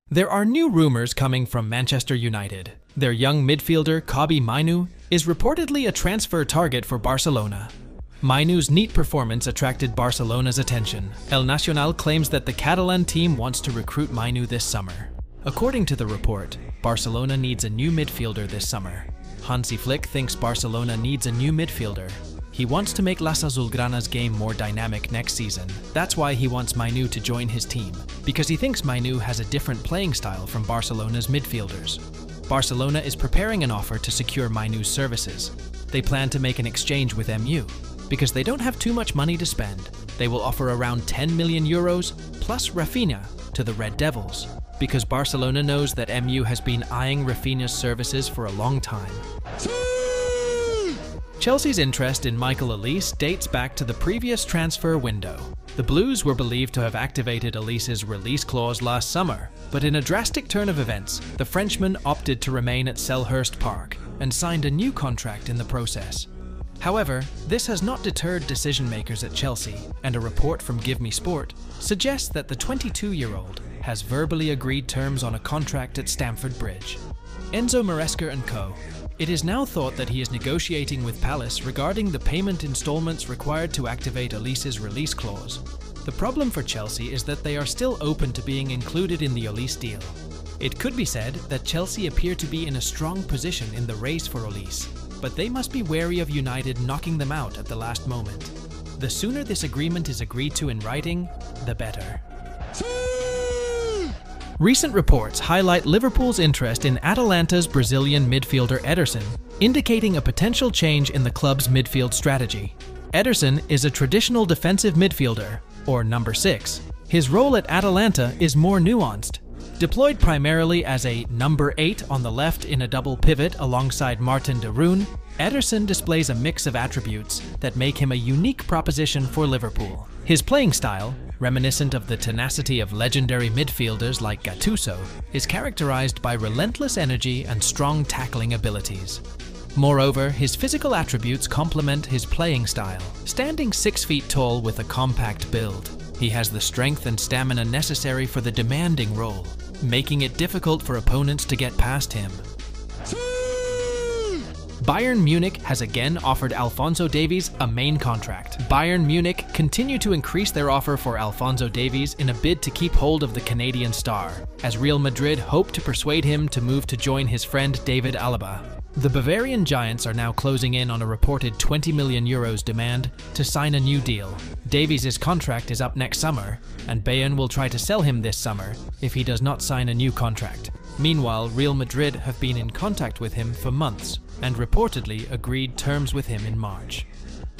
There are new rumors coming from Manchester United. Their young midfielder, Kobbie Mainoo, is reportedly a transfer target for Barcelona. Mainoo's neat performance attracted Barcelona's attention. El Nacional claims that the Catalan team wants to recruit Mainoo this summer. According to the report, Barcelona needs a new midfielder this summer. Hansi Flick thinks Barcelona needs a new midfielder. He wants to make Las Azulgranas' game more dynamic next season. That's why he wants Mainoo to join his team, because he thinks Mainoo has a different playing style from Barcelona's midfielders. Barcelona is preparing an offer to secure Mainoo's services. They plan to make an exchange with MU. Because they don't have too much money to spend, they will offer around 10 million euros plus Rafinha to the Red Devils. Because Barcelona knows that MU has been eyeing Rafinha's services for a long time. Chelsea's interest in Michael Olise dates back to the previous transfer window. The Blues were believed to have activated Olise's release clause last summer, but in a drastic turn of events, the Frenchman opted to remain at Selhurst Park and signed a new contract in the process. However, this has not deterred decision-makers at Chelsea, and a report from Give Me Sport suggests that the 22-year-old has verbally agreed terms on a contract at Stamford Bridge. Enzo Maresca & Co. It is now thought that he is negotiating with Palace regarding the payment installments required to activate Olise's release clause. The problem for Chelsea is that they are still open to being included in the Olise deal. It could be said that Chelsea appear to be in a strong position in the race for Olise, but they must be wary of United knocking them out at the last moment. The sooner this agreement is agreed to in writing, the better. Recent reports highlight Liverpool's interest in Atalanta's Brazilian midfielder Ederson, indicating a potential change in the club's midfield strategy. Ederson is a traditional defensive midfielder, or number 6. His role at Atalanta is more nuanced. Deployed primarily as a number 8 on the left in a double pivot alongside Martin de Roon, Ederson displays a mix of attributes that make him a unique proposition for Liverpool. His playing style, reminiscent of the tenacity of legendary midfielders like Gattuso, is characterized by relentless energy and strong tackling abilities. Moreover, his physical attributes complement his playing style. Standing 6 feet tall with a compact build, he has the strength and stamina necessary for the demanding role, making it difficult for opponents to get past him. Bayern Munich has again offered Alphonso Davies a main contract. Bayern Munich continue to increase their offer for Alphonso Davies in a bid to keep hold of the Canadian star, as Real Madrid hope to persuade him to move to join his friend David Alaba. The Bavarian Giants are now closing in on a reported 20 million euros demand to sign a new deal. Davies' contract is up next summer, and Bayern will try to sell him this summer if he does not sign a new contract. Meanwhile, Real Madrid have been in contact with him for months and reportedly agreed terms with him in March.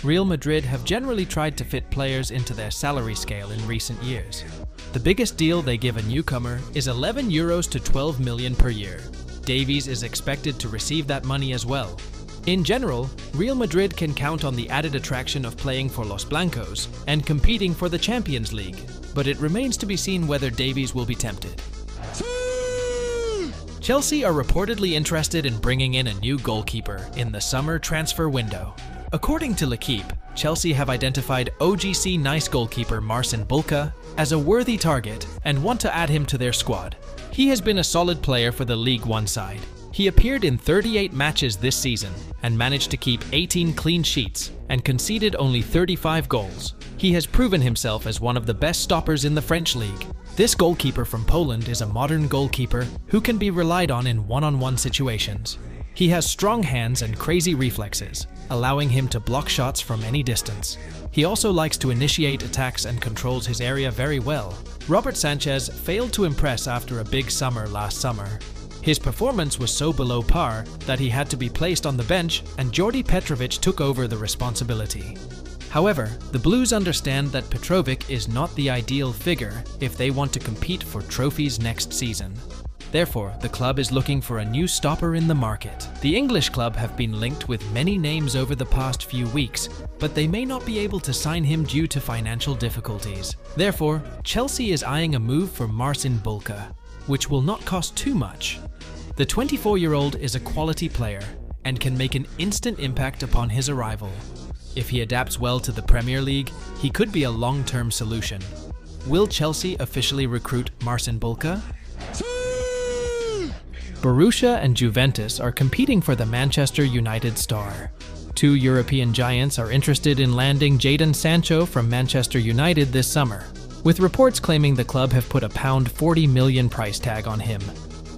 Real Madrid have generally tried to fit players into their salary scale in recent years. The biggest deal they give a newcomer is 11 euros to 12 million per year. Davies is expected to receive that money as well. In general, Real Madrid can count on the added attraction of playing for Los Blancos and competing for the Champions League, but it remains to be seen whether Davies will be tempted. Chelsea are reportedly interested in bringing in a new goalkeeper in the summer transfer window. According to L'Equipe, Chelsea have identified OGC Nice goalkeeper Marcin Bulka as a worthy target and want to add him to their squad. He has been a solid player for the League One side. He appeared in 38 matches this season and managed to keep 18 clean sheets and conceded only 35 goals. He has proven himself as one of the best stoppers in the French league. This goalkeeper from Poland is a modern goalkeeper who can be relied on in one-on-one situations. He has strong hands and crazy reflexes, allowing him to block shots from any distance. He also likes to initiate attacks and controls his area very well. Robert Sanchez failed to impress after a big summer last summer. His performance was so below par that he had to be placed on the bench, and Jordi Petrovic took over the responsibility. However, the Blues understand that Petrovic is not the ideal figure if they want to compete for trophies next season. Therefore, the club is looking for a new stopper in the market. The English club have been linked with many names over the past few weeks, but they may not be able to sign him due to financial difficulties. Therefore, Chelsea is eyeing a move for Marcin Bulka, which will not cost too much. The 24-year-old is a quality player and can make an instant impact upon his arrival. If he adapts well to the Premier League, he could be a long-term solution. Will Chelsea officially recruit Marcin Bulka? Borussia and Juventus are competing for the Manchester United star. Two European giants are interested in landing Jadon Sancho from Manchester United this summer, with reports claiming the club have put a £40 million price tag on him.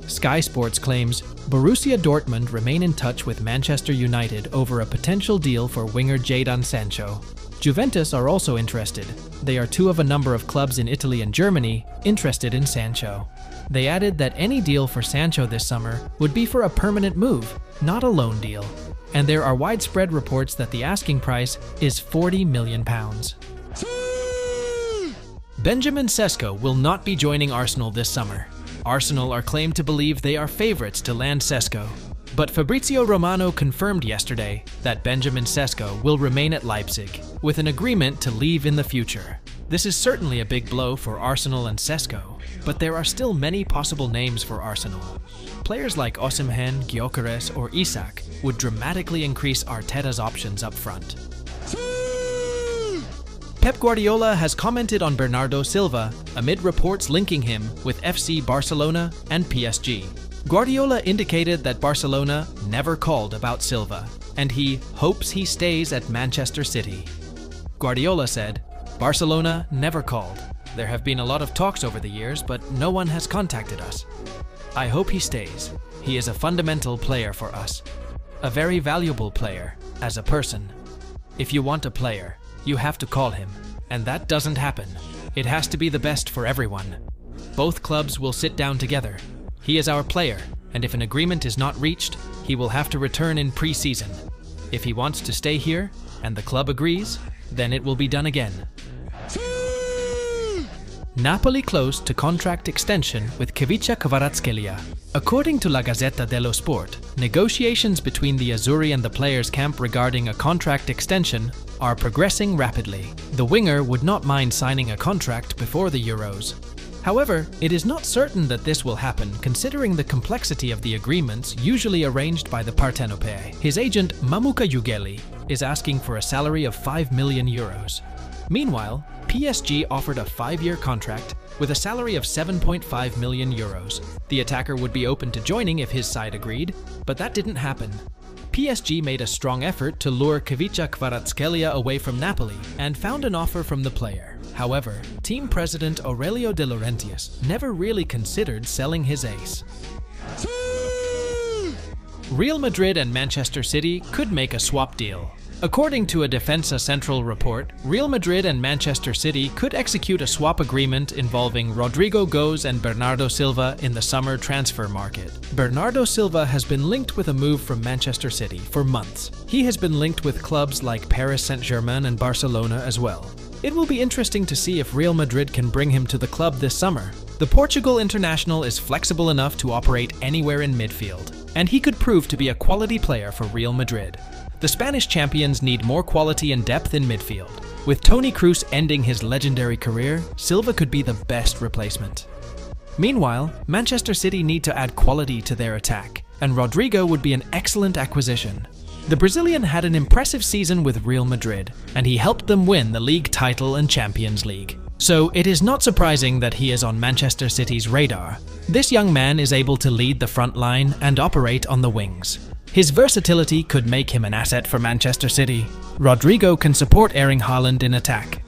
Sky Sports claims Borussia Dortmund remain in touch with Manchester United over a potential deal for winger Jadon Sancho. Juventus are also interested. They are two of a number of clubs in Italy and Germany interested in Sancho. They added that any deal for Sancho this summer would be for a permanent move, not a loan deal. And there are widespread reports that the asking price is £40 million. Benjamin Sesko will not be joining Arsenal this summer. Arsenal are claimed to believe they are favourites to land Sesko, but Fabrizio Romano confirmed yesterday that Benjamin Sesko will remain at Leipzig, with an agreement to leave in the future. This is certainly a big blow for Arsenal and Sesko, but there are still many possible names for Arsenal. Players like Osimhen, Gyökeres or Isak would dramatically increase Arteta's options up front. Pep Guardiola has commented on Bernardo Silva amid reports linking him with FC Barcelona and PSG. Guardiola indicated that Barcelona never called about Silva, and he hopes he stays at Manchester City. Guardiola said, "Barcelona never called. There have been a lot of talks over the years, but no one has contacted us. I hope he stays. He is a fundamental player for us. A very valuable player, as a person. If you want a player, you have to call him, and that doesn't happen. It has to be the best for everyone. Both clubs will sit down together. He is our player, and if an agreement is not reached, he will have to return in pre-season. If he wants to stay here, and the club agrees, then it will be done again." Napoli close to contract extension with Khvicha Kvaratskhelia. According to La Gazzetta dello Sport, negotiations between the Azzurri and the players' camp regarding a contract extension are progressing rapidly. The winger would not mind signing a contract before the Euros. However, it is not certain that this will happen considering the complexity of the agreements usually arranged by the Partenope. His agent Mamuka Ugeli is asking for a salary of €5 million. Meanwhile, PSG offered a 5-year contract with a salary of €7.5 million. The attacker would be open to joining if his side agreed, but that didn't happen. PSG made a strong effort to lure Khvicha Kvaratskhelia away from Napoli and found an offer from the player. However, team president Aurelio De Laurentiis never really considered selling his ace. Real Madrid and Manchester City could make a swap deal. According to a Defensa Central report, Real Madrid and Manchester City could execute a swap agreement involving Rodrigo Goes and Bernardo Silva in the summer transfer market. Bernardo Silva has been linked with a move from Manchester City for months. He has been linked with clubs like Paris Saint-Germain and Barcelona as well. It will be interesting to see if Real Madrid can bring him to the club this summer. The Portugal international is flexible enough to operate anywhere in midfield, and he could prove to be a quality player for Real Madrid. The Spanish champions need more quality and depth in midfield. With Toni Kroos ending his legendary career, Silva could be the best replacement. Meanwhile, Manchester City need to add quality to their attack, and Rodrigo would be an excellent acquisition. The Brazilian had an impressive season with Real Madrid, and he helped them win the league title and Champions League. So it is not surprising that he is on Manchester City's radar. This young man is able to lead the front line and operate on the wings. His versatility could make him an asset for Manchester City. Rodrigo can support Erling Haaland in attack,